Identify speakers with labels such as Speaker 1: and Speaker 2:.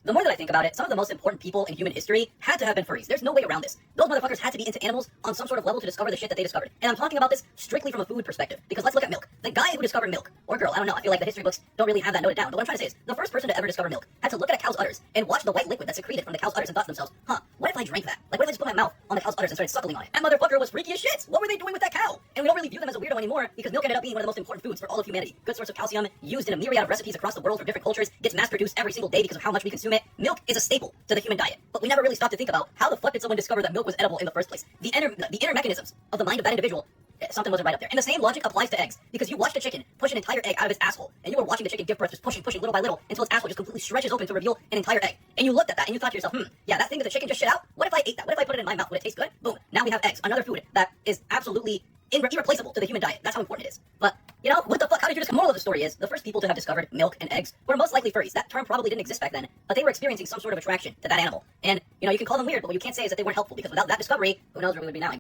Speaker 1: The more that I think about it, some of the most important people in human history had to have been furries. There's no way around this. Those motherfuckers had to be into animals on some sort of level to discover the shit that they discovered. And I'm talking about this strictly from a food perspective, because let's look at milk. The guy who discovered milk, or girl, I don't know, I feel like the history books don't really have that noted down, but what I'm trying to say is, the first person to ever discover milk had to look at a cow's udders and watch the white liquid that's secreted from the cow's udders and thought to themselves, what if I drank that? Like, what if I just put my mouth on the cow's udders and started suckling on it? That motherfucker was freaky as shit! What were they doing with that cow? And we don't really view them as a weirdo anymore, because milk ended up being one of the most important foods for all of humanity. Good source of calcium, used in a myriad of recipes across the world from different cultures, gets mass-produced every single day because of how much we consume it. Milk is a staple to the human diet. But we never really stopped to think about how the fuck did someone discover that milk was edible in the first place? The inner mechanisms of the mind of that individual, something wasn't right up there. And the same logic applies to eggs, because you watched a chicken push an entire egg out of its asshole, and you were watching the chicken give birth, just pushing little by little, until its asshole just completely stretches open to reveal an entire egg. And you looked at that, and you thought to yourself, yeah, that thing that the chicken just shit out, what if I ate that? What if I put it in my mouth? Would it taste good? Boom. Now we have eggs, another food that is absolutely irreplaceable to the human diet. That's how important it is. But, you know, what the fuck? How did you just... The moral of the story is, the first people to have discovered milk and eggs were most likely furries. That term probably didn't exist back then, but they were experiencing some sort of attraction to that animal. And, you know, you can call them weird, but what you can't say is that they weren't helpful, because without that discovery, who knows where we would be now.